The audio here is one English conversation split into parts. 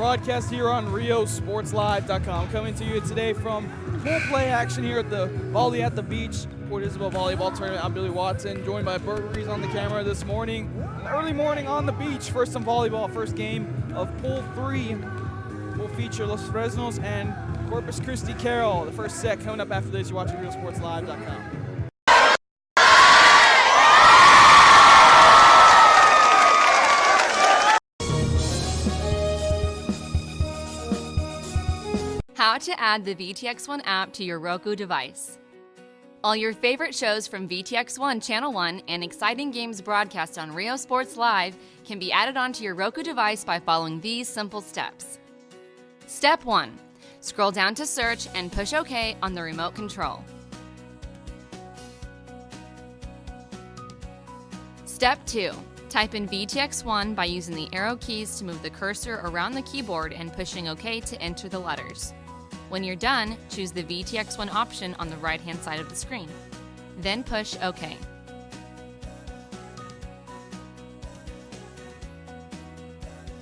broadcast here on RioSportsLive.com. Coming to you today from full play action here at the Volley at the Beach Port Isabel Volleyball Tournament. I'm Billy Watson, joined by Bert Rees on the camera this morning. An early morning on the beach, first some volleyball, first game of Pool 3. We'll feature Los Fresnos and Corpus Christi Carroll. The first set coming up after this. You're watching RioSportsLive.com. How to add the VTX1 app to your Roku device. All your favorite shows from VTX1 Channel 1 and exciting games broadcast on Rio Sports Live can be added onto your Roku device by following these simple steps. Step 1. Scroll down to search and push OK on the remote control. Step 2. Type in VTX1 by using the arrow keys to move the cursor around the keyboard and pushing OK to enter the letters. When you're done, choose the VTX1 option on the right-hand side of the screen. Then push OK.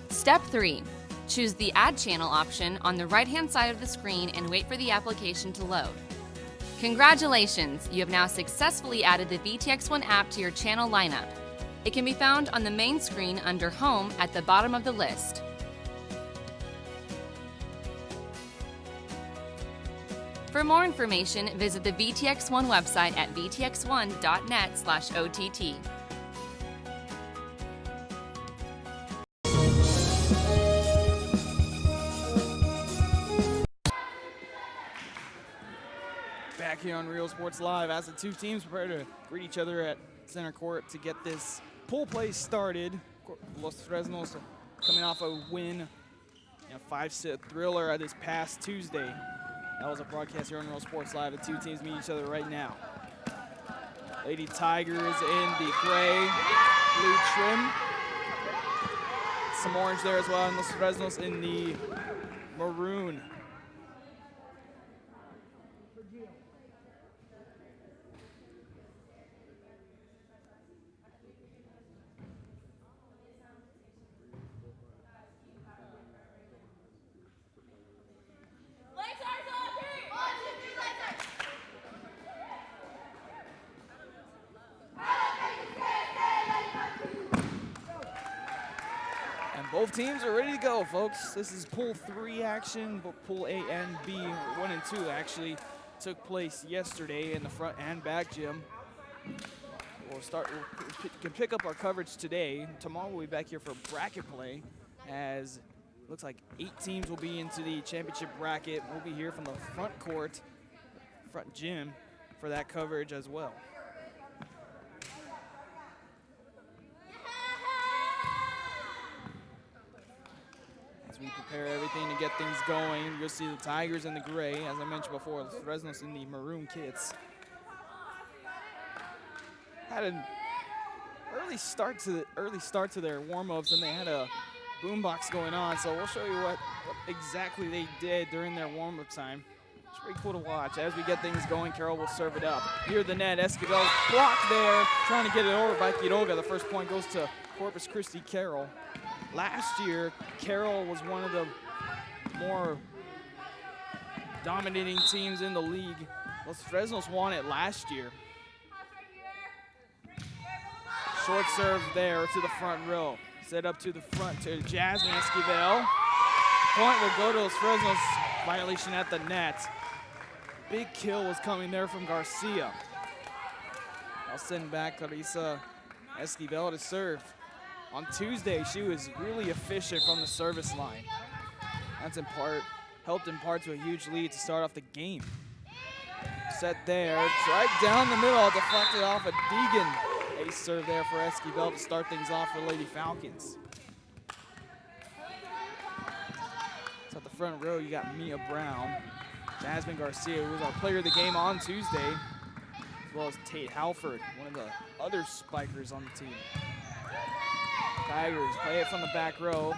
Step 3. Choose the Add Channel option on the right-hand side of the screen and wait for the application to load. Congratulations! You have now successfully added the VTX1 app to your channel lineup. It can be found on the main screen under Home at the bottom of the list. For more information, visit the VTX1 website at vtx1.net/OTT. Back here on Rio Sports Live as the two teams prepare to greet each other at center court to get this pool play started. Los Fresnos coming off a win in a 5-set thriller this past Tuesday. That was a broadcast here on Real Sports Live. The two teams meet each other right now. Lady Tigers in the gray, blue trim. Some orange there as well, and Los Fresnos in the maroon. Both teams are ready to go, folks. This is Pool 3 action, but Pool A and B, 1 and 2 actually took place yesterday in the front and back gym. We can pick up our coverage today. Tomorrow we'll be back here for bracket play, as it looks like 8 teams will be into the championship bracket. We'll be here from the front court, front gym, for that coverage as well. We prepare everything to get things going. You'll see the Tigers in the gray, as I mentioned before, the Fresnos in the maroon kits. Had an early start to their warm-ups, and they had a boombox going on. So we'll show you what exactly they did during their warm-up time. It's pretty cool to watch. As we get things going, Carroll will serve it up. Near the net, Esquivel's blocked there, trying to get it over by Quiroga. The first point goes to Corpus Christi Carroll. Last year, Carroll was one of the more dominating teams in the league. Los Fresnos won it last year. Short serve there to the front row. Set up to the front to Jasmine Esquivel. Point will go to Los Fresnos. Violation at the net. Big kill was coming there from Garcia. I'll send back Clarissa Esquivel to serve. On Tuesday, she was really efficient from the service line. That's helped in part to a huge lead to start off the game. Set there, right down the middle, deflected off a Deegan. Ace serve there for Esquivel to start things off for Lady Falcons. So at the front row, you got Mia Brown, Jasmine Garcia, who was our player of the game on Tuesday, as well as Tate Halford, one of the other spikers on the team. Tigers play it from the back row.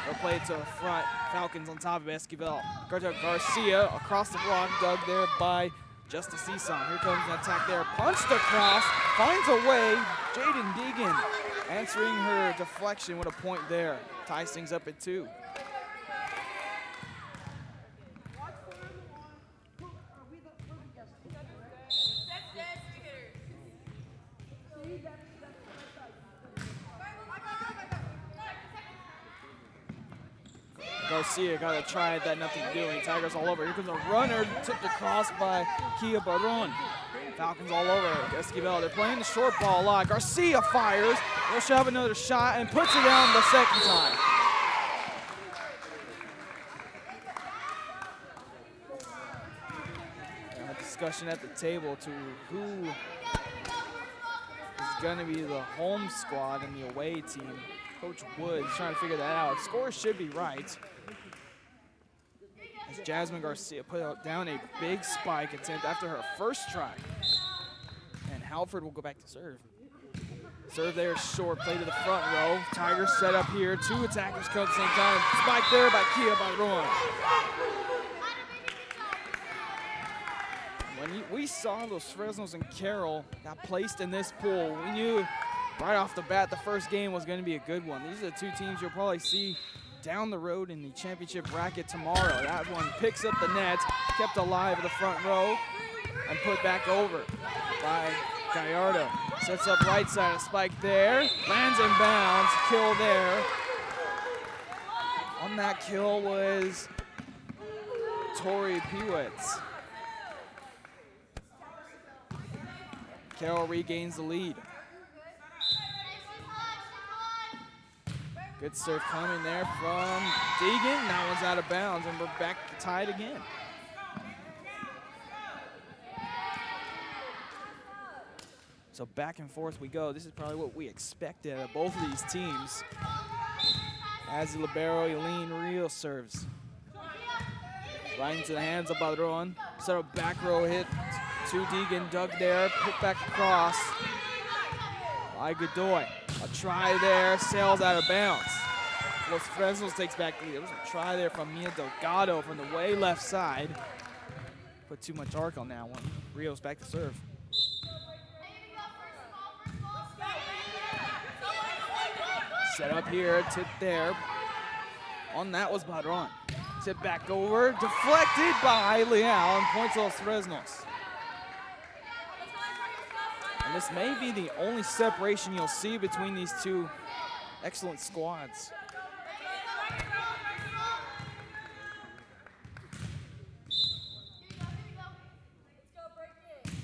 They'll play it to the front. Falcons on top of Esquivel. Garcia across the block, dug there by Justice Eason. Here comes an attack there. Punched across, finds a way. Jaden Deegan answering her deflection with a point there. Ties things up at 2. Garcia got to try that, nothing doing. Tigers all over. Here comes a runner, tipped across by Kia Baron. Falcons all over Esquivel. They're playing the short ball a lot. Garcia fires. They'll shove another shot and puts it down the second time. A discussion at the table to who is going to be the home squad and the away team. Coach Wood is trying to figure that out. Scores should be right. As Jasmine Garcia put down a big spike attempt after her first try. And Halford will go back to serve. Serve there short, play to the front row. Tigers set up here. Two attackers come at the same time. Spike there by Kia Baron. When we saw those Fresnos and Carroll got placed in this pool, we knew right off the bat the first game was going to be a good one. These are the two teams you'll probably see down the road in the championship bracket tomorrow. That one picks up the net, kept alive at the front row, and put back over by Gallardo. Sets up right side, a spike there, lands in bounds, kill there. On that kill was Tori Pewitz. Carroll regains the lead. Good serve coming there from Deegan. That one's out of bounds, and we're back tied again. So back and forth we go. This is probably what we expected of both of these teams. As the libero, Eileen Rios serves. Right into the hands of Padron. Set up back row hit to Deegan. Dug there, put back across by Godoy. A try there, sails out of bounds. Los Fresnos takes back the lead. There was a try there from Mia Delgado from the way left side. Put too much arc on that one. Rios back to serve. Set up here, tip there. On that was Padron. Tip back over, deflected by Leal, and points Los Fresnos. And this may be the only separation you'll see between these two excellent squads.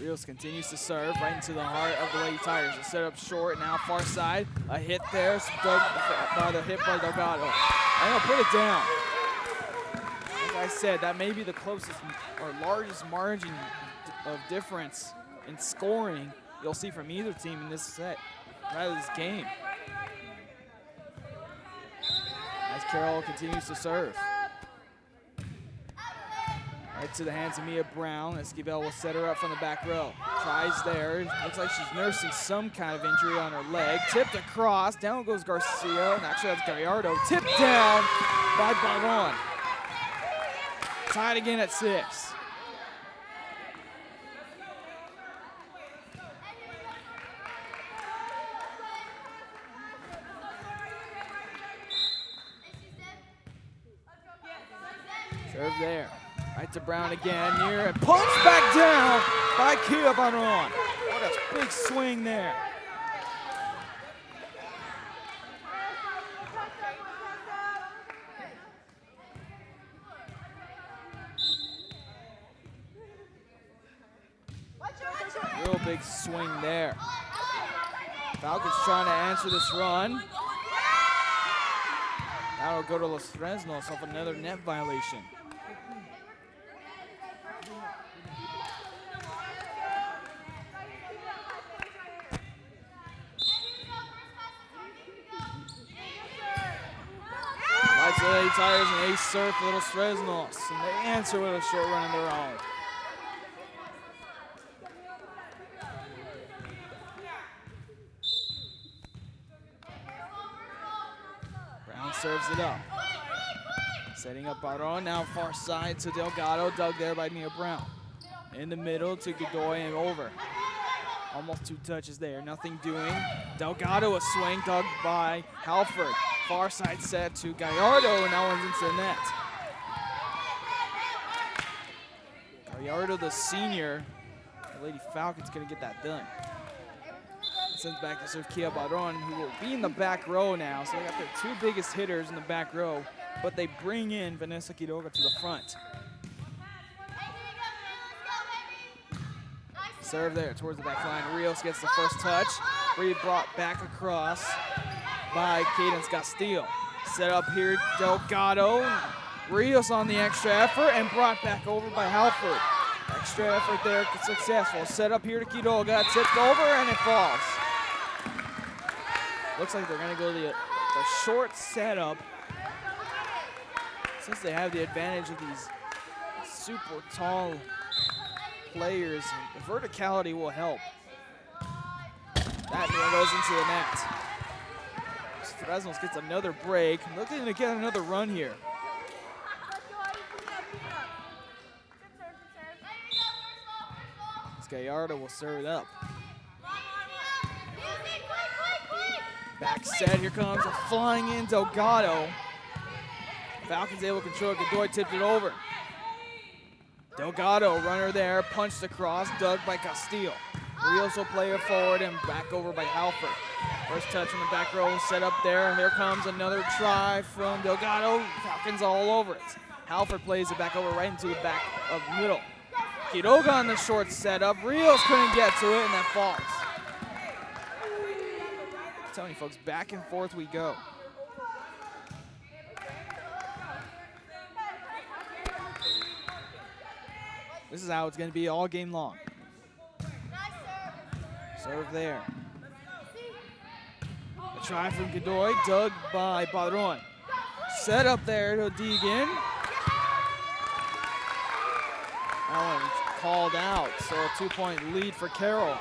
Rios continues to serve right into the heart of the Lady Tigers. A set up short, now far side. A hit there, by the hit by Delgado. And he'll put it down. Like I said, that may be the closest or largest margin of difference in scoring you'll see from either team in this set, rather this game. As Carroll continues to serve. Right to the hands of Mia Brown. Esquivel will set her up from the back row. Tries there. Looks like she's nursing some kind of injury on her leg. Tipped across. Down goes Garcia. And actually that's Gallardo. Tipped down by Baron. Tied again at 6. Serve there. Right to Brown again, near and punched back down by Kia Baron. What a big swing there. Real big swing there. Falcons trying to answer this run. That'll go to Los Fresnos off another net violation. Lady Tigers and ace serve for Little Fresnos, and they answer with a short run of their own. Brown serves it up. Setting up Baron, now far side to Delgado, dug there by Mia Brown. In the middle to Godoy and over. Almost 2 touches there, nothing doing. Delgado a swing, dug by Halford. Far side set to Gallardo, and that one's into the net. Gallardo, the senior, the Lady Falcons gonna get that done. Sends back to serve Kia Baron, who will be in the back row now. So they got their 2 biggest hitters in the back row but they bring in Vanessa Quiroga to the front. Serve there towards the back line. Rios gets the first touch. Brought back across by Cadence Castillo. Set up here, Delgado. Rios on the extra effort and brought back over by Halford. Extra effort there, successful. Set up here to Quiroga, tipped over and it falls. Looks like they're gonna go the short setup. Since they have the advantage of these super tall players, the verticality will help. That goes into the net. Fresnos gets another break. Looking to get another run here. Gallardo will serve it up. Back set, here comes a flying in Delgado. Falcons able to control it, Godoy tipped it over. Delgado, runner there, punched across, dug by Castillo. Rios will play it forward and back over by Halford. First touch from the back row, set up there. Here comes another try from Delgado. Falcons all over it. Halford plays it back over right into the back of middle. Quiroga on the short setup. Rios couldn't get to it, and that falls. I'm telling you, folks, back and forth we go. This is how it's going to be all game long. Serve there. A try from Godoy, dug by Padron. Set up there to Deegan. That one's called out, so a 2-point lead for Carroll.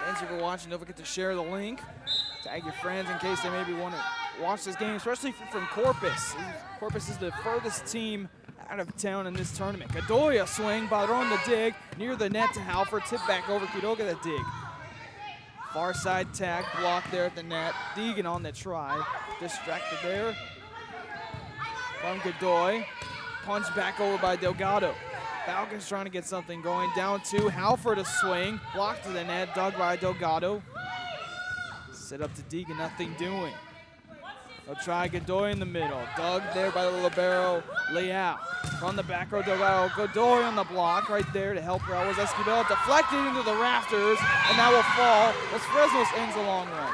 Thanks for watching. Don't forget to share the link. Tag your friends in case they maybe want to watch this game, especially from Corpus. Corpus is the furthest team out of town in this tournament. Godoy a swing, Padron the dig, near the net to Halford, tip back over, Quiroga the dig. Far side tag, blocked there at the net. Deegan on the try, distracted there. From Godoy, punch back over by Delgado. Falcons trying to get something going, down to Halford a swing, blocked to the net, dug by Delgado. Set up to Deegan, nothing doing. They'll try Godoy in the middle. Dug there by the libero, Leal. From the back row, Delgado. Godoy on the block right there to help Raul Esquivel. Deflected into the rafters, and that will fall as Fresnos ends the long run.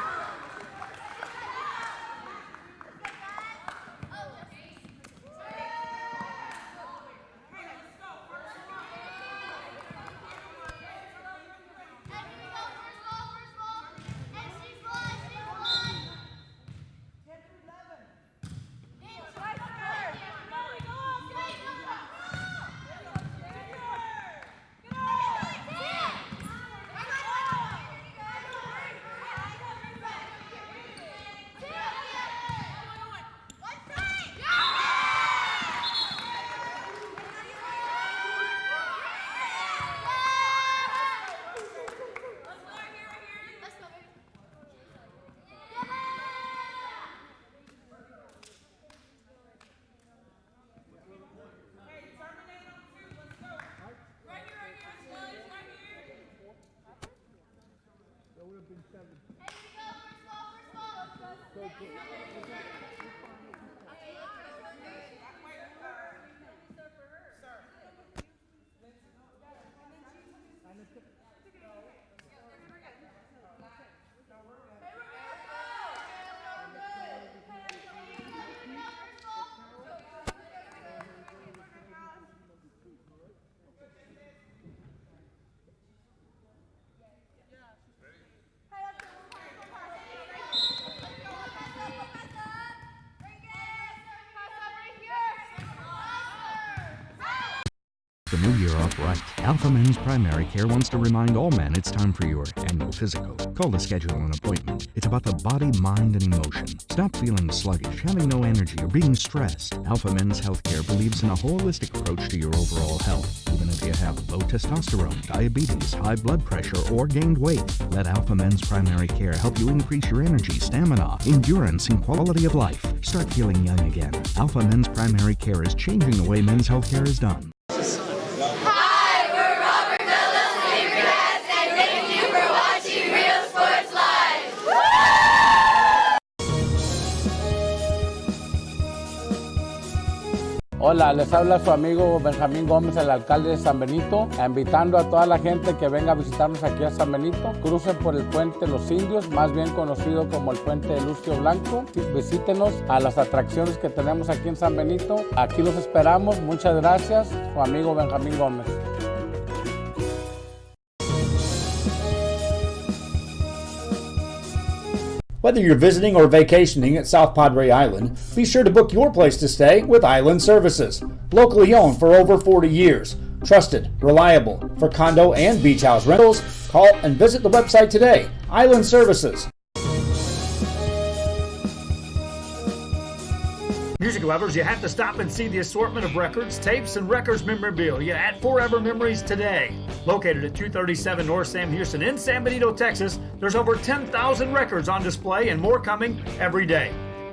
The new year off right. Alpha Men's Primary Care wants to remind all men it's time for your annual physical. Call to schedule an appointment. It's about the body, mind, and emotion. Stop feeling sluggish, having no energy, or being stressed. Alpha Men's Healthcare believes in a holistic approach to your overall health. Even if you have low testosterone, diabetes, high blood pressure, or gained weight, let Alpha Men's Primary Care help you increase your energy, stamina, endurance, and quality of life. Start feeling young again. Alpha Men's Primary Care is changing the way men's healthcare is done. Hi, we're Robert Phillips, Paper Cats, and thank you for watching Real Sports Live. Hola, les habla su amigo Benjamín Gómez, el alcalde de San Benito, invitando a toda la gente que venga a visitarnos aquí a San Benito. Crucen por el puente Los Indios, más bien conocido como el puente de Lucio Blanco. Visítenos a las atracciones que tenemos aquí en San Benito. Aquí los esperamos. Muchas gracias, su amigo Benjamín Gómez. Whether you're visiting or vacationing at South Padre Island, be sure to book your place to stay with Island Services. Locally owned for over 40 years. Trusted, reliable. For condo and beach house rentals, call and visit the website today. Island Services. Music lovers, you have to stop and see the assortment of records, tapes, and records memorabilia at Forever Memories today. Located at 237 North Sam Houston in San Benito, Texas, there's over 10,000 records on display and more coming every day.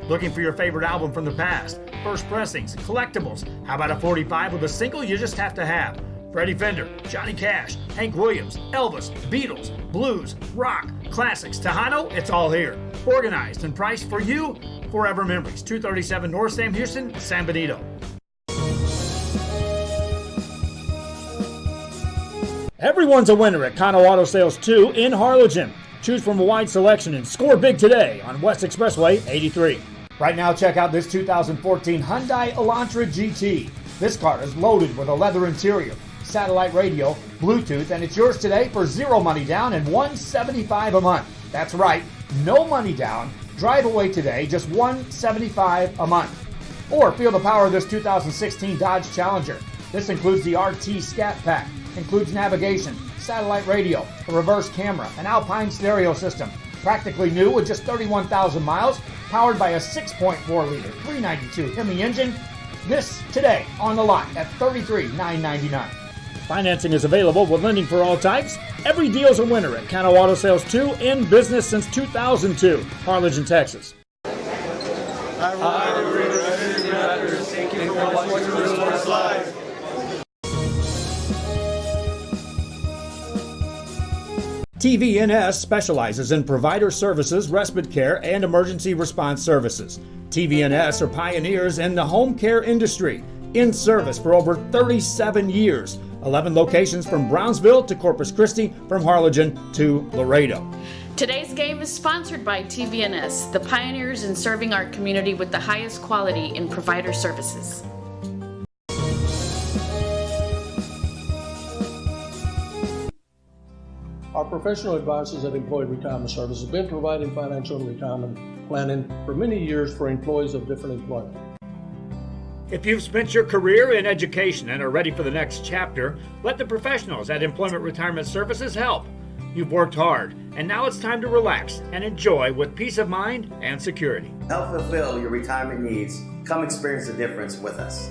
Looking for your favorite album from the past, first pressings, collectibles? How about a 45 with a single you just have to have? Freddie Fender, Johnny Cash, Hank Williams, Elvis, Beatles, blues, rock, classics, Tejano, it's all here. Organized and priced for you. Forever Memories, 237 North Sam Houston, San Benito. Everyone's a winner at Cano Auto Sales 2 in Harlingen. Choose from a wide selection and score big today on West Expressway 83. Right now, check out this 2014 Hyundai Elantra GT. This car is loaded with a leather interior, satellite radio, Bluetooth, and it's yours today for zero money down and $175 a month. That's right, no money down. Drive away today, just $175 a month. Or feel the power of this 2016 Dodge Challenger. This includes the RT Scat Pack, includes navigation, satellite radio, a reverse camera, an Alpine stereo system. Practically new with just 31,000 miles, powered by a 6.4-liter 392 Hemi engine. This today on the lot at $33,999. Financing is available with lending for all types. Every deal's a winner at Cano Auto Sales 2, in business since 2002, Harlingen, Texas. Thank you for watching Real Sports Live. TVNS specializes in provider services, respite care, and emergency response services. TVNS are pioneers in the home care industry, in service for over 37 years. 11 locations from Brownsville to Corpus Christi, from Harlingen to Laredo. Today's game is sponsored by TVNS, the pioneers in serving our community with the highest quality in provider services. Our professional advisors at Employee Retirement Service have been providing financial and retirement planning for many years for employees of different employment. If you've spent your career in education and are ready for the next chapter, let the professionals at Employment Retirement Services help. You've worked hard, and now it's time to relax and enjoy with peace of mind and security. Help fulfill your retirement needs. Come experience the difference with us.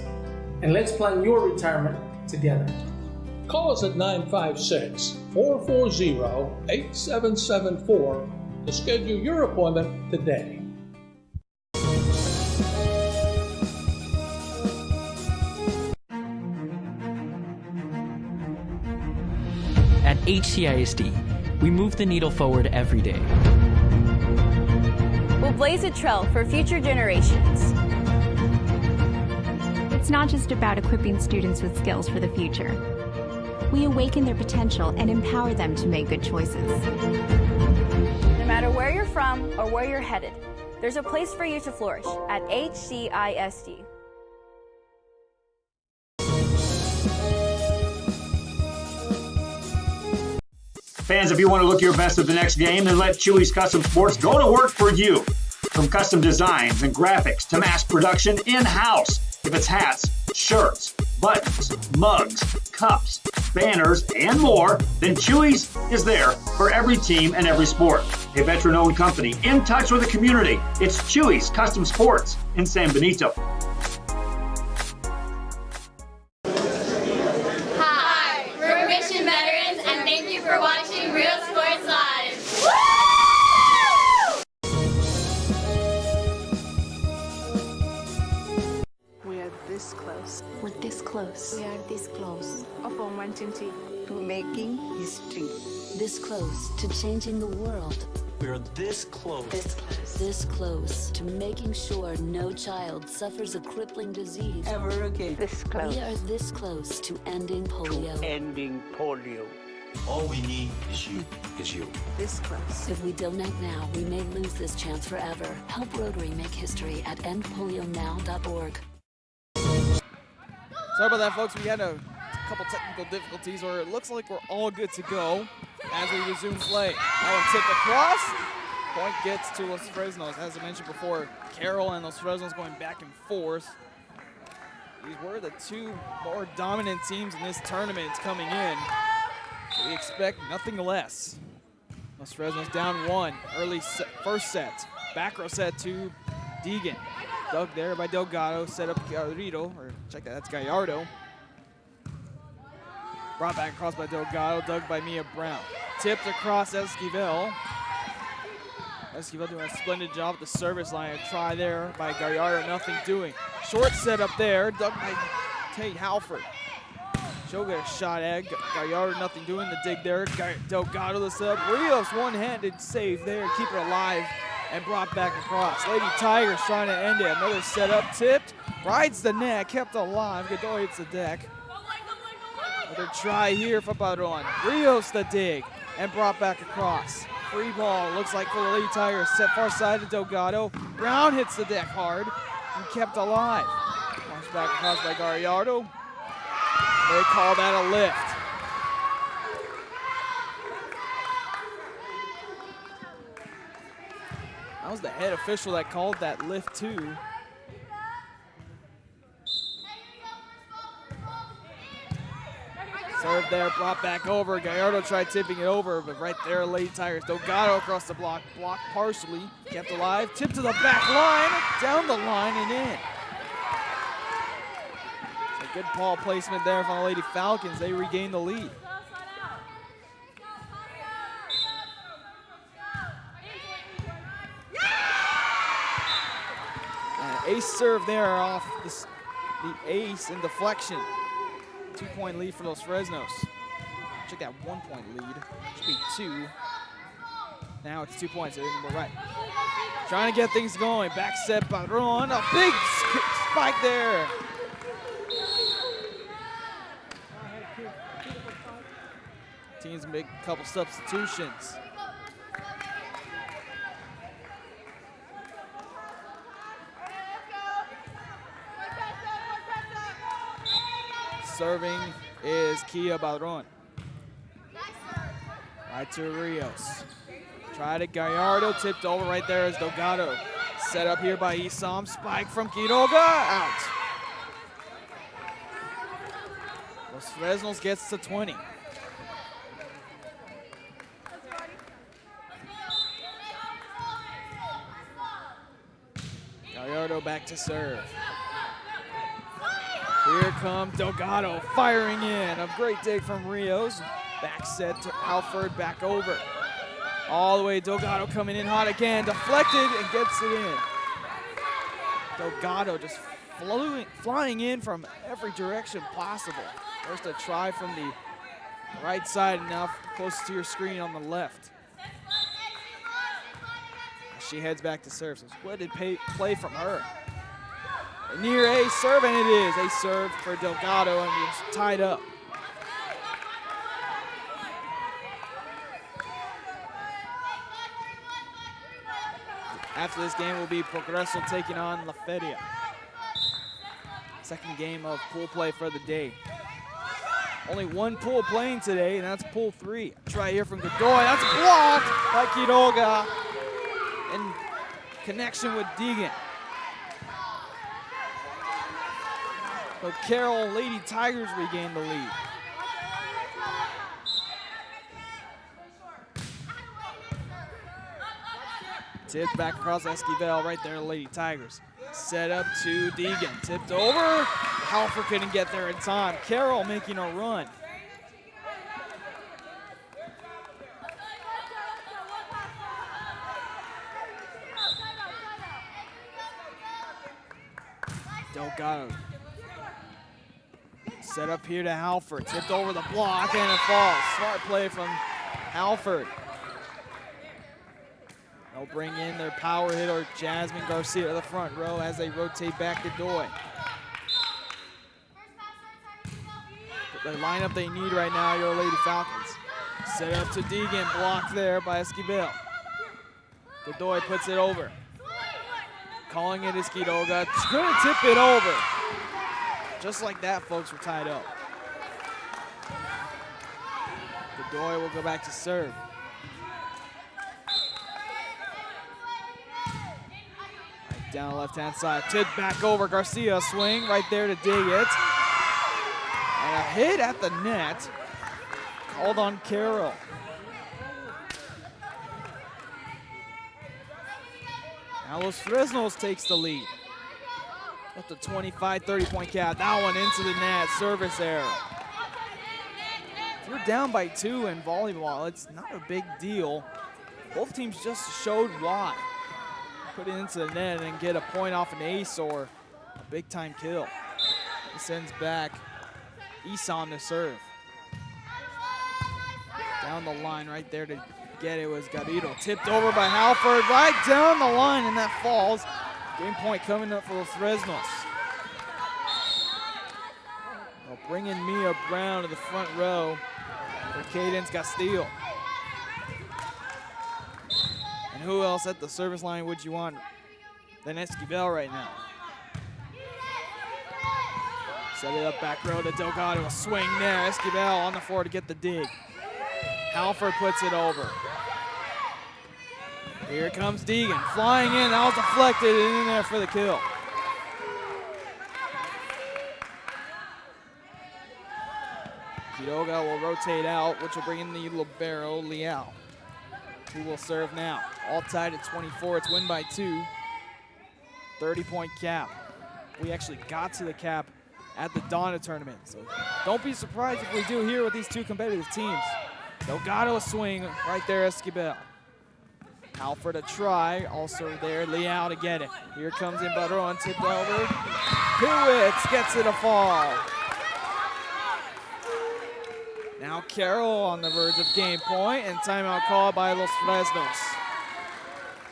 And let's plan your retirement together. Call us at 956-440-8774 to schedule your appointment today. At HCISD, we move the needle forward every day. We'll blaze a trail for future generations. It's not just about equipping students with skills for the future. We awaken their potential and empower them to make good choices. No matter where you're from or where you're headed, there's a place for you to flourish at HCISD. Fans, if you want to look your best at the next game, then let Chewy's Custom Sports go to work for you. From custom designs and graphics to mass production in-house. If it's hats, shirts, buttons, mugs, cups, banners, and more, then Chewy's is there for every team and every sport. A veteran-owned company in touch with the community. It's Chewy's Custom Sports in San Benito. Hi, we're Mission Veterans, and thank you for watching Real Sports Live. We are this close. We're this close. We are this close. Of wanting to making history. This close to changing the world. We are this close. This close to making sure no child suffers a crippling disease ever again. This close. We are this close to ending polio. Ending polio. All we need is you. This close. If we donate now, we may lose this chance forever. Help Rotary make history at endpolionow.org. Sorry about that, folks. We had a couple technical difficulties, or it looks like we're all good to go as we resume play. That one tipped across. Point gets to Los Fresnos. As I mentioned before, Carroll and Los Fresnos going back and forth. These were the two more dominant teams in this tournament coming in. We expect nothing less. Los Fresnos down 1, first set. Back row set to Deegan. Dug there by Delgado, set up Garrido, or check that, that's Gallardo. Brought back across by Delgado, dug by Mia Brown. Tipped across Esquivel. Esquivel doing a splendid job at the service line. A try there by Gallardo, nothing doing. Short set up there, dug by Tate Halford. She'll get a shot at Gallardo, nothing doing. The dig there. Delgado the set up. Rios one-handed save there, keep it alive, and brought back across. Lady Tigers trying to end it. Another setup, tipped, rides the net, kept alive. Godoy hits the deck. Another try here for Padron. Rios the dig, and brought back across. Free ball, looks like for the Lady Tigers. Set far side to Delgado. Brown hits the deck hard and kept alive. Launched back across by Gallardo. They call that a lift. That was the head official that called that lift too. Serve there, brought back over. Gallardo tried tipping it over, but right there, Lady Tigers. Delgado across the block, blocked partially, kept alive. Tip to the back line, down the line and in. So good ball placement there from the Lady Falcons. They regain the lead. And ace serve there off the ace and deflection. 2-point lead for Los Fresnos. Check that 1-point lead. Should be 2. Now it's 2 points. We're right. Trying to get things going. Back set by Ron. A big spike there. Teams make a couple substitutions. Serving is Kia Badron. Right to Rios. Tried it, Gallardo, tipped over right there as Delgado. Set up here by Isam, spike from Quiroga, out. Los Fresnos gets to 20. Gallardo back to serve. Here comes Delgado firing in. A great dig from Rios. Back set to Halford, back over. All the way, Delgado coming in hot again. Deflected and gets it in. Delgado just flying in from every direction possible. First a try from the right side, and now close to your screen on the left. She heads back to serve. So splendid play from her. Near ace serve, and it is. Ace serve for Delgado, and we're tied up. After this game will be Progreso taking on La Feria. Second game of pool play for the day. Only one pool playing today, and that's pool 3. Try here from Godoy. That's blocked by Quiroga in connection with Deegan. So Carroll Lady Tigers regain the lead. Tipped back across Esquivel, right there, Lady Tigers. Set up to Deegan, tipped over. Halford couldn't get there in time. Carroll making a run. Delgado. Set up here to Halford, tipped over the block and it falls. Smart play from Halford. bring in their power hitter, Jasmine Garcia, to the front row as they rotate back to Doi. The lineup they need right now, your Lady Falcons. Set up to Deegan, blocked there by Esquivel. Godoy puts it over. Calling it is Quiroga. Gonna tip it over. Just like that, folks, we're tied up. Godoy will go back to serve. Right down the left-hand side. Tip back over. Garcia swing right there to dig it. And a hit at the net. Called on Carroll. Now Los Fresnos takes the lead. Up to 25, 30-point cap. That one into the net. Service error. If you're down by 2 in volleyball, it's not a big deal. Both teams just showed why. Put it into the net and get a point off an ace or a big-time kill. He sends back Isan to serve. Down the line right there to get it was Garrido. Tipped over by Halford right down the line, and that falls. Game point coming up for Los Fresnos. They'll bring in Mia Brown to the front row for Cadence Castillo. And who else at the service line would you want than Esquivel right now? Set it up back row to Delgado. A swing there. Esquivel on the floor to get the dig. Halford puts it over. Here comes Deegan, flying in. That was deflected and in there for the kill. Quiroga will rotate out, which will bring in the libero, Liao, who will serve now. All tied at 24. It's win by 2. 30-point cap. We actually got to the cap at the Donna tournament, so don't be surprised if we do here with these two competitive teams. Delgado a swing right there, Esquivel. Halford a try, also there, Liao to get it. Here comes in Barron, tipped over. Hewitts gets it a fall. Now Carroll on the verge of game point, and timeout call by Los Fresnos.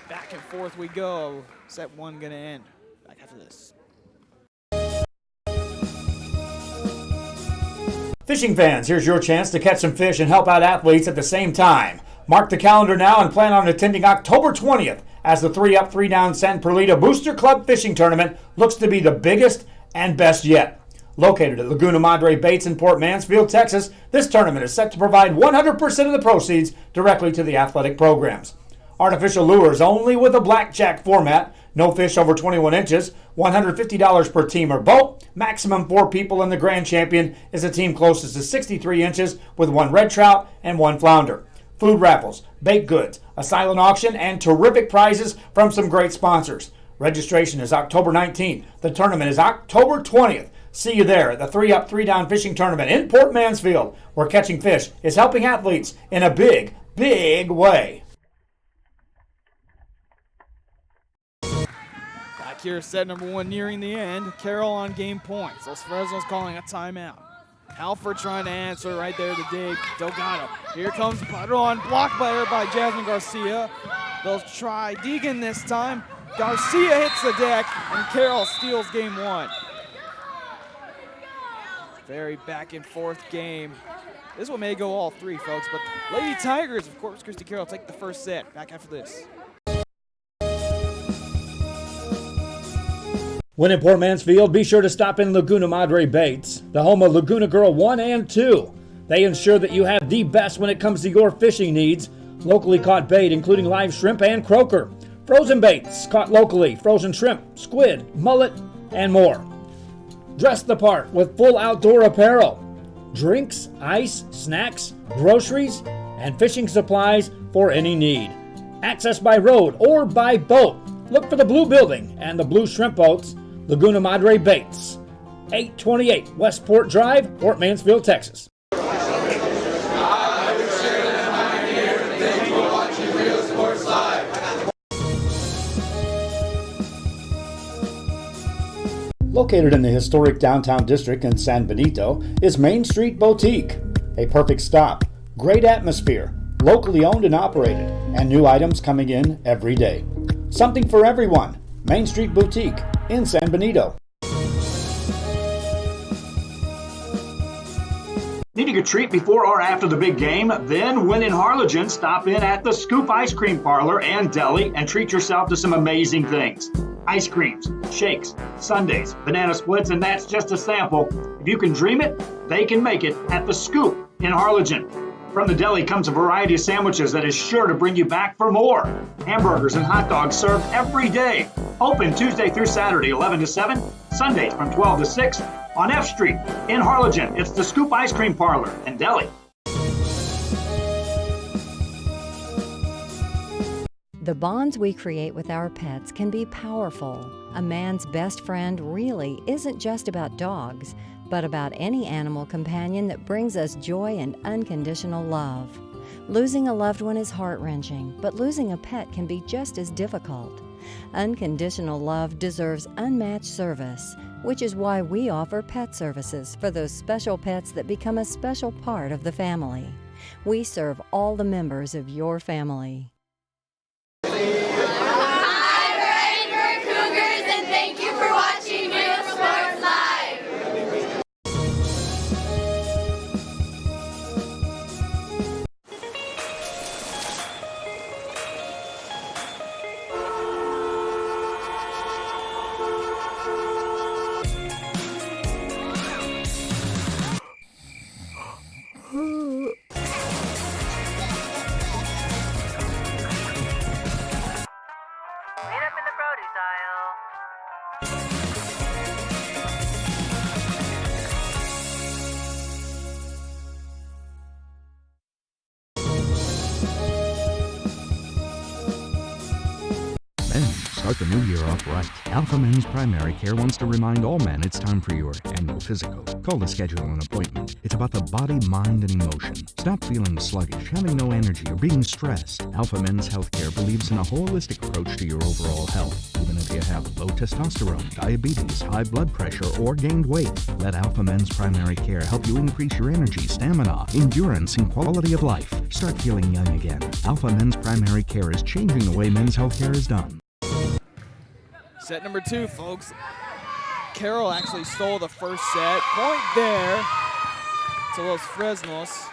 Back and forth we go. Set 1 gonna end. Back after this. Fishing fans, here's your chance to catch some fish and help out athletes at the same time. Mark the calendar now and plan on attending October 20th as the 3-Up, 3-Down San Perlita Booster Club Fishing Tournament looks to be the biggest and best yet. Located at Laguna Madre Baits in Port Mansfield, Texas, this tournament is set to provide 100% of the proceeds directly to the athletic programs. Artificial lures only with a blackjack format, no fish over 21 inches, $150 per team or boat, maximum 4 people, and the grand champion is a team closest to 63 inches with 1 red trout and 1 flounder. Food raffles, baked goods, a silent auction, and terrific prizes from some great sponsors. Registration is October 19th. The tournament is October 20th. See you there at the 3-Up, 3-Down Fishing Tournament in Port Mansfield, where catching fish is helping athletes in a big, big way. Back here, set number 1 nearing the end. Carroll on game points. Los Fresnos calling a timeout. Halford trying to answer right there to dig. Delgado. Here comes Padron, blocked by her by Jasmine Garcia. They'll try Deegan this time. Garcia hits the deck, and Carroll steals game 1. Very back and forth game. This one may go all 3, folks, but Lady Tigers, of course, Christy Carroll take the first set. Back after this. When in Port Mansfield, be sure to stop in Laguna Madre Baits, the home of Laguna Girl 1 and 2. They ensure that you have the best when it comes to your fishing needs. Locally caught bait, including live shrimp and croaker. Frozen baits, caught locally, frozen shrimp, squid, mullet, and more. Dress the part with full outdoor apparel. Drinks, ice, snacks, groceries, and fishing supplies for any need. Access by road or by boat. Look for the blue building and the blue shrimp boats. Laguna Madre Baits, 828 Westport Drive, Port Mansfield, Texas. Located in the historic downtown district in San Benito is Main Street Boutique. A perfect stop, great atmosphere, locally owned and operated, and new items coming in every day. Something for everyone. Main Street Boutique in San Benito. Needing a treat before or after the big game? Then, when in Harlingen, stop in at the Scoop Ice Cream Parlor and Deli and treat yourself to some amazing things. Ice creams, shakes, sundaes, banana splits, and that's just a sample. If you can dream it, they can make it at the Scoop in Harlingen. From the deli comes a variety of sandwiches that is sure to bring you back for more. Hamburgers and hot dogs served every day. Open Tuesday through Saturday, 11 to 7, Sundays from 12 to 6 on F Street in Harlingen. It's the Scoop Ice Cream Parlor and Deli. The bonds we create with our pets can be powerful. A man's best friend really isn't just about dogs, but about any animal companion that brings us joy and unconditional love. Losing a loved one is heart-wrenching, but losing a pet can be just as difficult. Unconditional love deserves unmatched service, which is why we offer pet services for those special pets that become a special part of the family. We serve all the members of your family. Hi, we're Edinburgh Cougars, and thank you for watching Real Sports Live. Start the new year off right. Alpha Men's Primary Care wants to remind all men it's time for your annual physical. Call to schedule an appointment. It's about the body, mind, and emotion. Stop feeling sluggish, having no energy, or being stressed. Alpha Men's Healthcare believes in a holistic approach to your overall health. Even if you have low testosterone, diabetes, high blood pressure, or gained weight, let Alpha Men's Primary Care help you increase your energy, stamina, endurance, and quality of life. Start feeling young again. Alpha Men's Primary Care is changing the way men's healthcare is done. Set number 2, folks. Carroll actually stole the first set. Point there to Los Fresnos.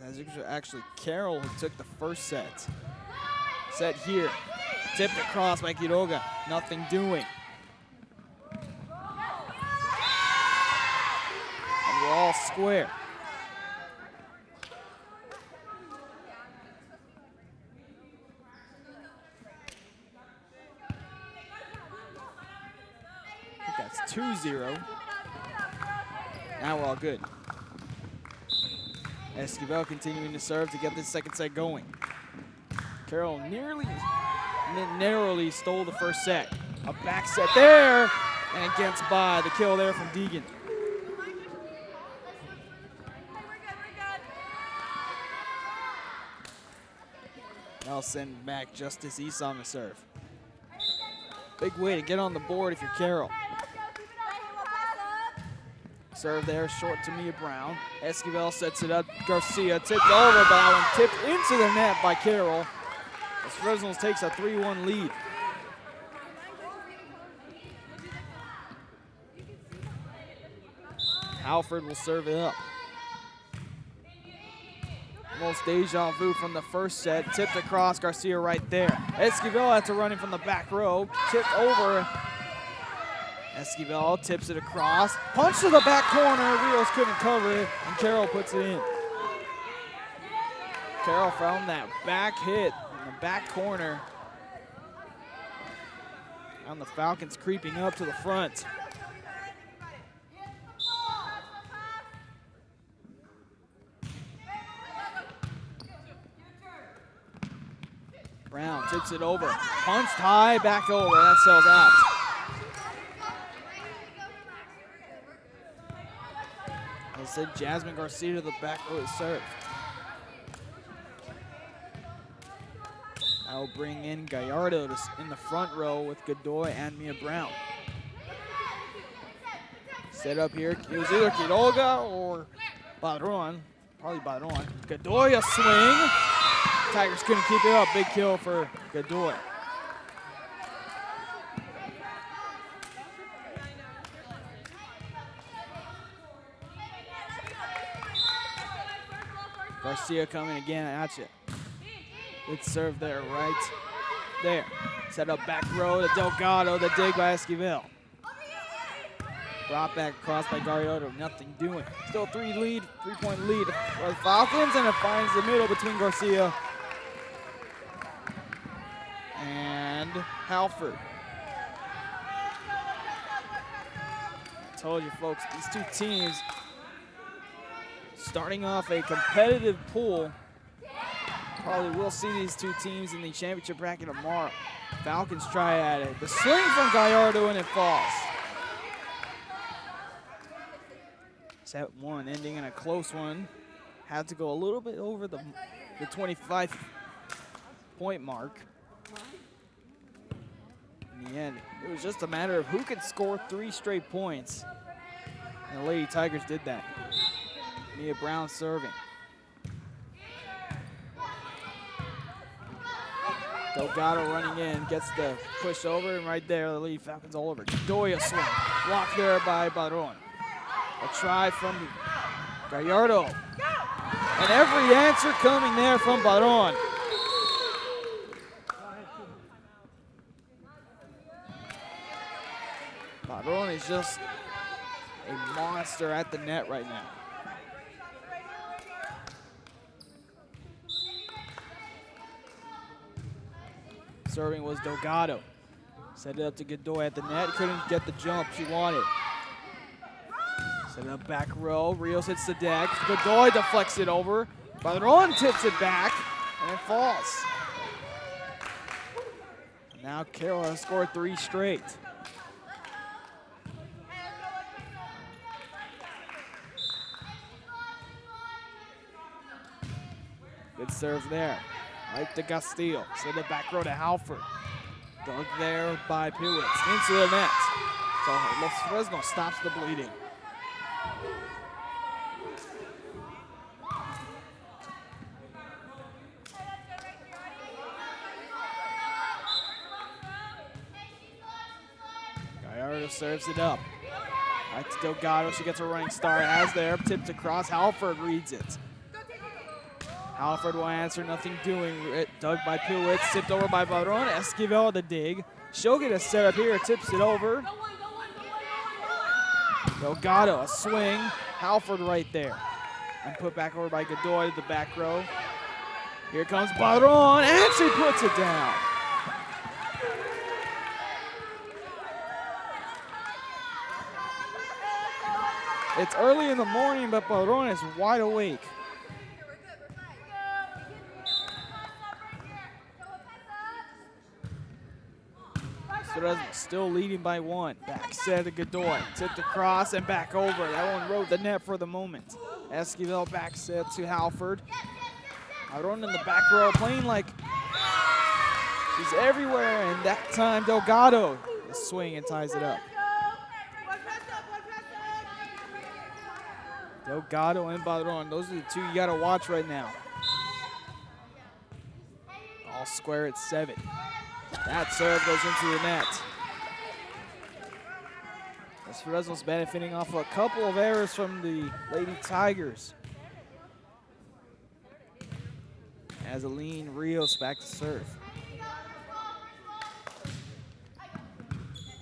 As it was actually Carroll who took the first set. Set here. Tipped across by Quiroga. Nothing doing. We're all square. I think that's 2-0. Now we're all good. Esquivel continuing to serve to get this second set going. Carroll narrowly stole the first set. A back set there, and gets by. The kill there from Deegan. I'll send back Justice Esau to serve. Big way to get on the board if you're Carroll. Serve there, short to Mia Brown. Esquivel sets it up. Garcia tipped over, but that one tipped into the net by Carroll. As Fresnos takes a 3-1 lead. Halford will serve it up. Almost deja vu from the first set. Tipped across, Garcia right there. Esquivel had to run in from the back row. Tipped over. Esquivel tips it across. Punch to the back corner. Rios couldn't cover it, and Carroll puts it in. Carroll found that back hit in the back corner. And the Falcons creeping up to the front. Brown tips it over. Punched high, back over. That sells out. As I said, Jasmine Garcia to the back row to serve. I'll bring in Gallardo in the front row with Godoy and Mia Brown. Set up here, it was either Quiroga or Padron, probably Padron. Godoy a swing. Tigers couldn't keep it up, big kill for Godoy. Garcia coming again at you. Good serve there, right there. Set up back row to Delgado, the dig by Esquivel. Brought back across by Gallardo, nothing doing. Still 3-point lead for the Falcons, and it finds the middle between Garcia and Halford. I told you folks, these two teams starting off a competitive pool. Probably will see these two teams in the championship bracket tomorrow. Falcons try at it. The swing from Gallardo and it falls. Set one ending in a close one. Had to go a little bit over the 25-point mark. In the end, it was just a matter of who could score 3 straight points. And the Lady Tigers did that. Mia Brown serving. Delgado running in, gets the push over, and right there, the Lady Falcons all over. Godoy a swing. Blocked there by Padron. A try from Gallardo. And every answer coming there from Padron. Padron is just a monster at the net right now. Serving was Delgado. Set it up to Godoy at the net. Couldn't get the jump she wanted. Set it up back row. Rios hits the deck. Godoy deflects it over. Padron tips it back, and it falls. Now Carroll has scored 3 straight. Good serve there. Right to Castillo. Send it back row to Halford. Dug there by Pewitz. Into the net. So Los Fresnos stops the bleeding. Gallardo serves it up. Right to Delgado. She gets a running start. As there. Tipped across. Halford reads it. Halford will answer, nothing doing. Dug by Pewitz, tipped over by Padron. Esquivel the dig. She'll get a set up here, tips it over. Delgado, a swing. Halford right there. And put back over by Godoy to the back row. Here comes Padron, and she puts it down. It's early in the morning, but Padron is wide awake. Still leading by 1. Back set to Godoy. Tipped across and back over. That one rode the net for the moment. Esquivel back set to Halford. Padron in the back row playing like she's everywhere. And that time Delgado the swing and ties it up. Delgado and Padron. Those are the two you got to watch right now. All square at 7. That serve goes into the net. Los Fresnos benefiting off a couple of errors from the Lady Tigers. As Aline Rios back to serve.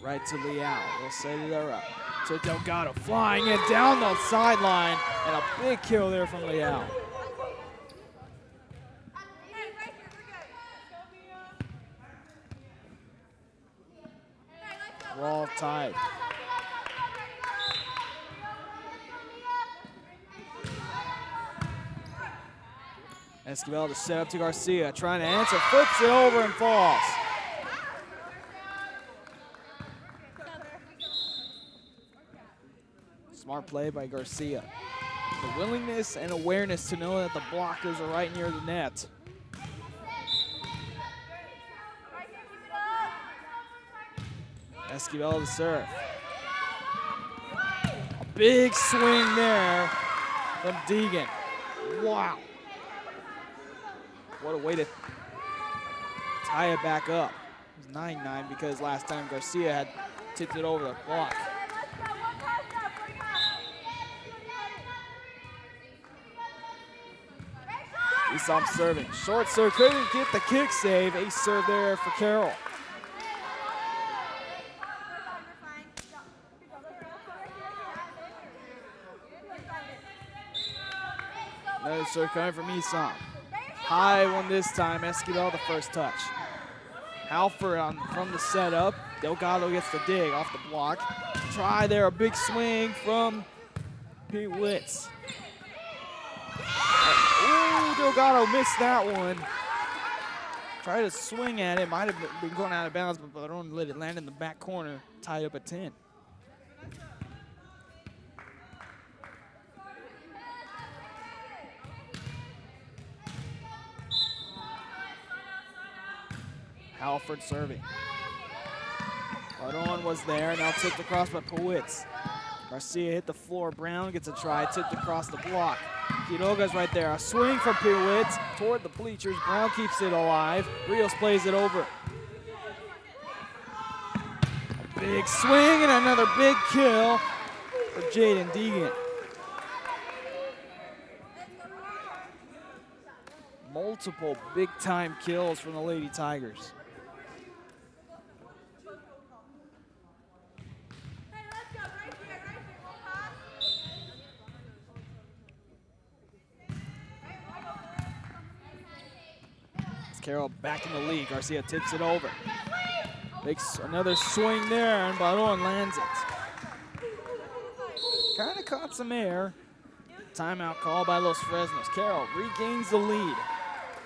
Right to Leal. They'll set it up to Delgado. Flying it down the sideline. And a big kill there from Leal. We're all tied. Esquivel to set up to Garcia, trying to answer, flips it over and falls. Smart play by Garcia. The willingness and awareness to know that the blockers are right near the net. Esquivel to serve. A big swing there from Deegan. Wow. What a way to tie it back up. It was 9-9 because last time Garcia had tipped it over the block. Esom serving. Short serve, couldn't get the kick save. Ace serve there for Carroll. Another serve coming from Esom. High one this time. Esquivel the first touch. Halford from the setup. Delgado gets the dig off the block. Try there, a big swing from Pete Witz. Ooh, Delgado missed that one. Tried to swing at it. Might have been going out of bounds, but I don't let it land in the back corner. Tied up at 10. Halford serving. Baron was there, now tipped across by Powitz. Garcia hit the floor. Brown gets a try, tipped across the block. Quiroga's right there. A swing from Powitz toward the bleachers. Brown keeps it alive. Rios plays it over. A big swing and another big kill for Jaden Deegan. Multiple big-time kills from the Lady Tigers. Carroll back in the lead. Garcia tips it over. Makes another swing there, and Baron lands it. Kind of caught some air. Timeout call by Los Fresnos. Carroll regains the lead.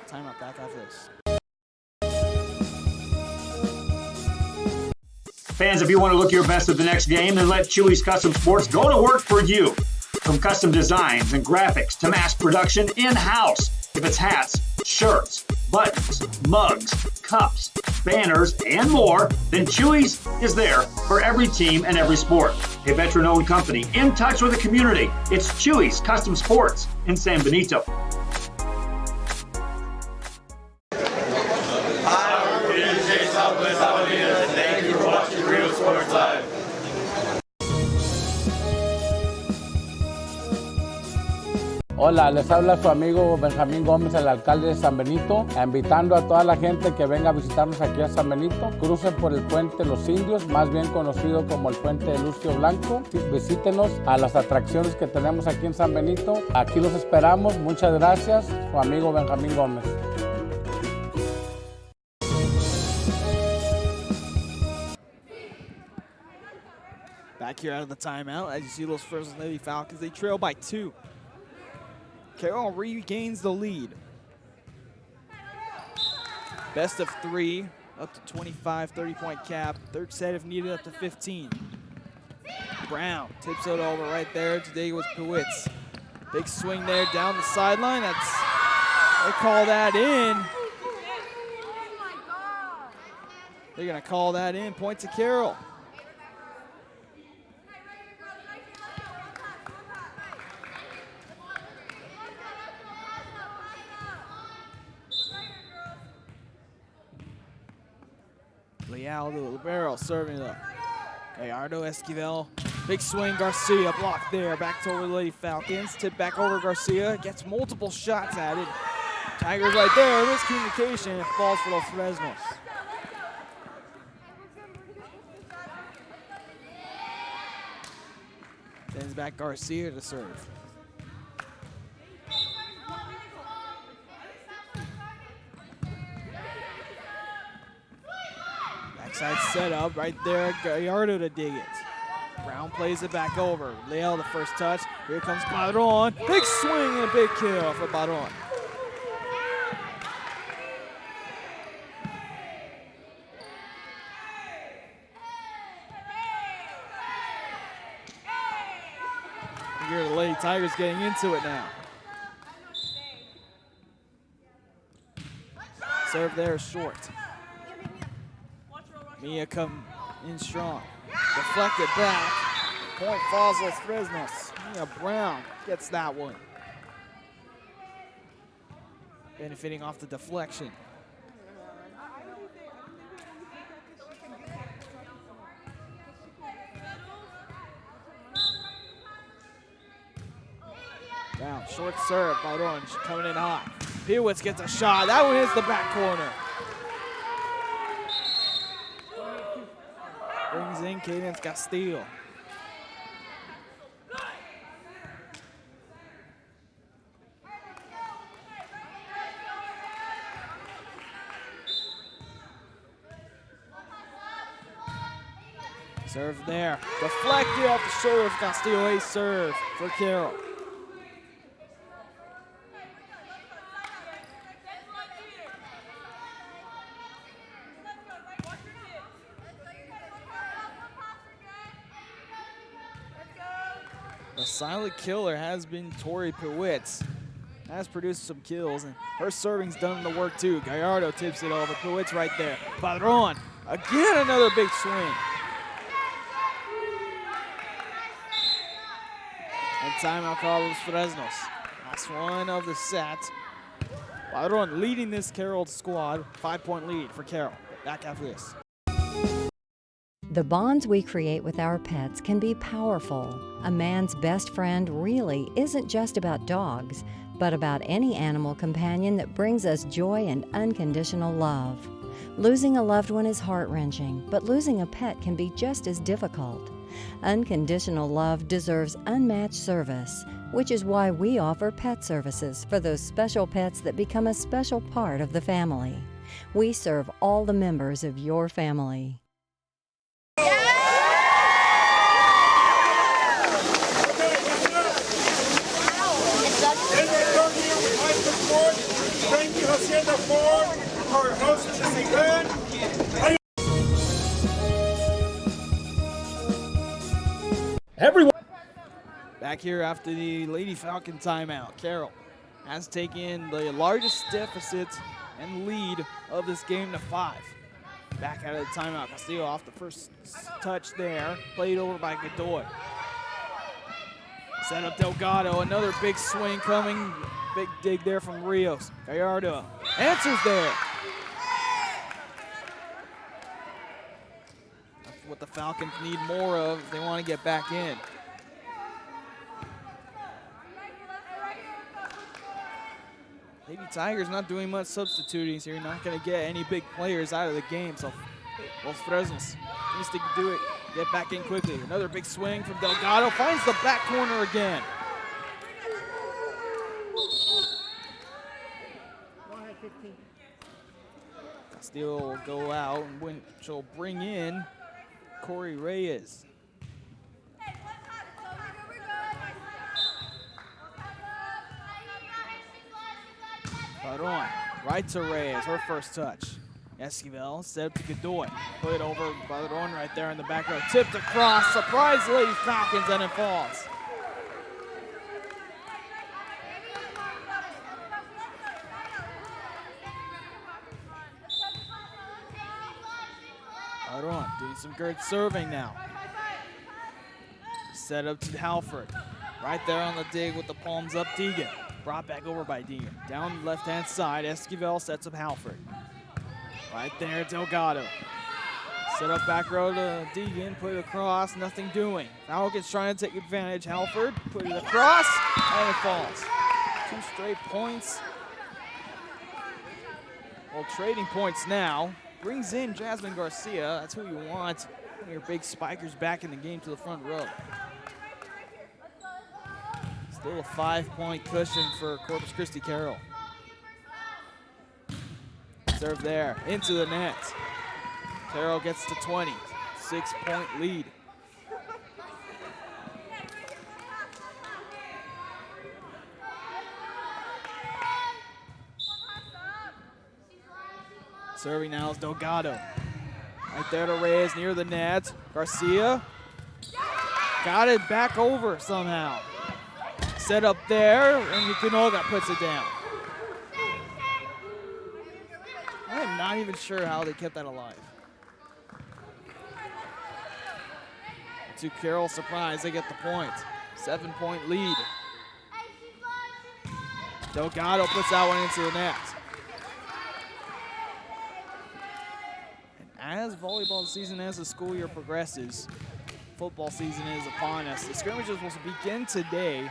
Timeout back after this. Fans, if you want to look your best at the next game, then let Chewy's Custom Sports go to work for you. From custom designs and graphics to mass production in-house. If it's hats, shirts, buttons, mugs, cups, banners, and more, then Chewy's is there for every team and every sport. A veteran-owned company in touch with the community. It's Chewy's Custom Sports in San Benito. Hi, we're PJ Southwest Alameda. Thank you for watching Real Sports Live. Hola, les habla su amigo Benjamín Gómez, el alcalde de San Benito, invitando a toda la gente que venga a visitarnos aquí a San Benito. Crucen por el puente Los Indios, más bien conocido como el puente de Lucio Blanco. Visítenos a las atracciones que tenemos aquí en San Benito. Aquí los esperamos. Muchas gracias. Su amigo Benjamín Gómez. Back here out of the timeout, as you see those Fresnos Lady Falcons, they trail by 2. Carroll regains the lead. Best of 3, up to 25, 30-point cap. Third set if needed, up to 15. Brown tips it over right there. Today was Powitz. Big swing there down the sideline. They call that in. They're gonna call that in. Point to Carroll. Leal to Libero, serving it up. Gallardo, Esquivel, big swing, Garcia blocked there. Back to over the Lady Falcons. Tip back over Garcia, gets multiple shots at it. Tigers right there, miscommunication, it falls for Los Fresnos. Sends back Garcia to serve. Backside setup right there, Gallardo to dig it. Brown plays it back over. Leal the first touch. Here comes Baron. Big swing and a big kill for Baron. Here the Lady Tigers getting into it now. Serve there short. Mia in strong. Deflected back. Point falls Los Fresnos. Mia Brown gets that one. Benefiting off the deflection. Down, short serve by Orange, coming in hot. Pewitz gets a shot. That one hits the back corner. Brings in Cadence Castillo. Serve there. Deflected off the shoulder of Castillo. Ace serve for Carroll. The silent killer has been Tori Pewitz. Has produced some kills, and her serving's done the work too. Gallardo tips it over. Pewitz right there. Padron, again another big swing. And timeout call Los Fresnos. Last one of the set. Padron leading this Carroll squad. 5-point lead for Carroll. Back after this. The bonds we create with our pets can be powerful. A man's best friend really isn't just about dogs, but about any animal companion that brings us joy and unconditional love. Losing a loved one is heart-wrenching, but losing a pet can be just as difficult. Unconditional love deserves unmatched service, which is why we offer pet services for those special pets that become a special part of the family. We serve all the members of your family. Thank you, Hacienda Ford, for hosting this event. Everyone. Back here after the Lady Falcon timeout, Carroll has taken the largest deficit and lead of this game to 5. Back out of the timeout, Castillo off the first touch there, played over by Godoy. Set up Delgado, another big swing coming. Big dig there from Rios. Gallardo answers there. That's what the Falcons need more of if they want to get back in. Lady Tigers not doing much substituting here. Not going to get any big players out of the game. So Los Fresnos needs to do it. Get back in quickly. Another big swing from Delgado. Finds the back corner again. Castillo will go out and she'll bring in Corey Reyes. Padron, right to Reyes, her first touch. Esquivel set up to Godoy. Put it over Padron right there in the back row. Tipped across, surprise Lady Falcons, and it falls. Padron doing some good serving now. Set up to Halford. Right there on the dig with the palms up, Deegan. Brought back over by Deegan. Down left-hand side, Esquivel sets up Halford. Right there, Delgado. Set up back row to Deegan, put it across, nothing doing. Falcons trying to take advantage. Halford put it across, and it falls. 2 straight points. Well, trading points now. Brings in Jasmine Garcia. That's who you want. One of your big spikers back in the game to the front row. Still a 5-point cushion for Corpus Christi Carroll. Serve there, into the net. Carroll gets to 20, 6-point lead. Serving now is Delgado. Right there to Reyes near the net. Garcia got it back over somehow. Set up there, and Yukunoga puts it down. I'm not even sure how they kept that alive. to Carroll. Surprise, they get the point. 7-point lead. Delgado puts that one into the net. And as volleyball season, as the school year progresses, football season is upon us. The scrimmages will begin today.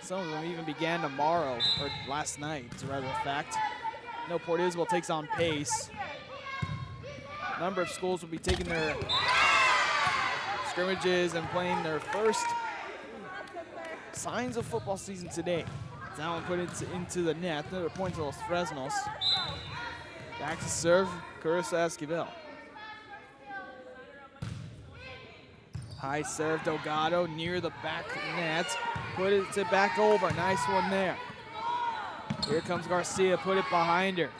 Some of them even began tomorrow, or last night, as a matter of fact. No, Port Isabel takes on Pace. A number of schools will be taking their scrimmages and playing their first signs of football season today. That one put it into the net. Another point to Los Fresnos. Back to serve, Carissa Esquivel. High serve, Delgado near the back net. Put it back over. Nice one there. Here comes Garcia. Put it behind her.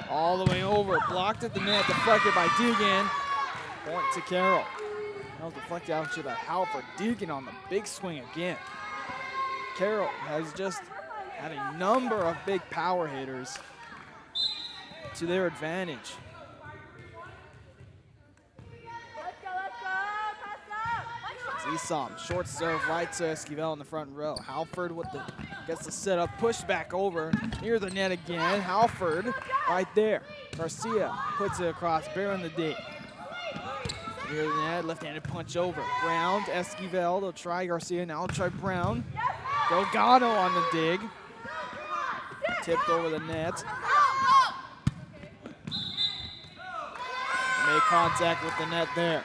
All the way over. Blocked at the net. Deflected by Deegan. Point to Carroll. That was deflected out to the Halford. Deegan on the big swing again. Carroll has just had a number of big power hitters to their advantage. Esom, short serve right to Esquivel in the front row. Halford gets the setup, pushed back over near the net again. Halford right there. Garcia puts it across, Bear in the D. Near the net, left-handed punch over. Brown to Esquivel, they'll try Garcia, now they'll try Brown. Delgado on the dig. Tipped over the net. Made contact with the net there.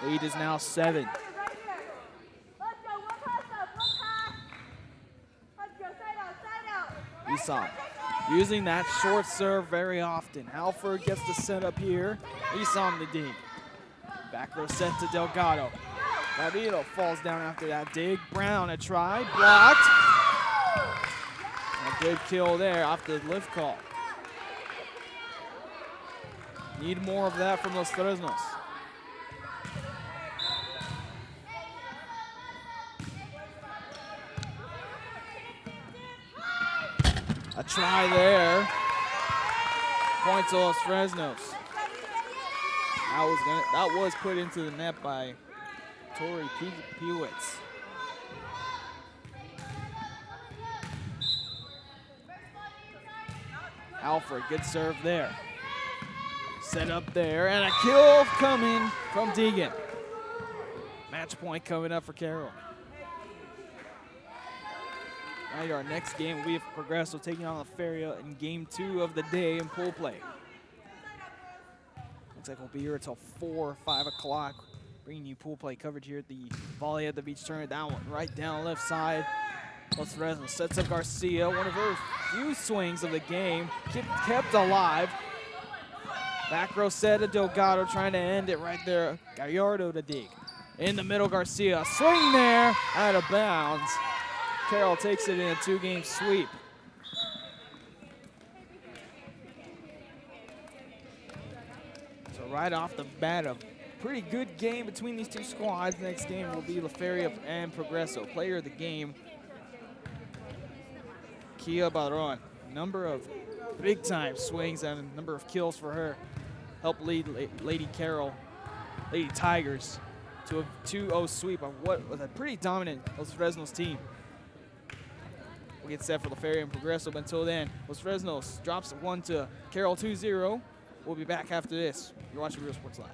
Lead is now 7. Esom using that short serve very often. Halford gets the set up here. Esom the dig. Back row set to Delgado. Gabriel falls down after that dig. Brown a try, blocked. A good kill there off the lift call. Need more of that from Los Fresnos. A try there. Point to Los Fresnos. That was put into the net by Tori Pewitz. Alfred, good serve there. Set up there, and a kill coming from Deegan. Match point coming up for Carroll. Now our next game will be for Progresso taking on La Feria in game 2 of the day in pool play. Looks like we'll be here until 4 or 5 o'clock, bringing you pool play coverage here at the Volley at the Beach tournament. That one right down left side. Los Fresnos sets up Garcia, one of her few swings of the game, kept alive. Back row set to Delgado, trying to end it right there. Gallardo to dig. In the middle, Garcia, swing there, out of bounds. Carroll takes it in a 2-game sweep. So right off the bat, a pretty good game between these two squads. Next game will be La Feria and Progresso. Player of the game, Kia Barron. Number of big-time swings and a number of kills for her. Helped lead Lady Tigers to a 2-0 sweep of what was a pretty dominant Los Fresnos team. We'll get set for La Feria and Progresso, but until then, Los Fresnos drops 1 to Carroll 2-0. We'll be back after this. You're watching Real Sports Live.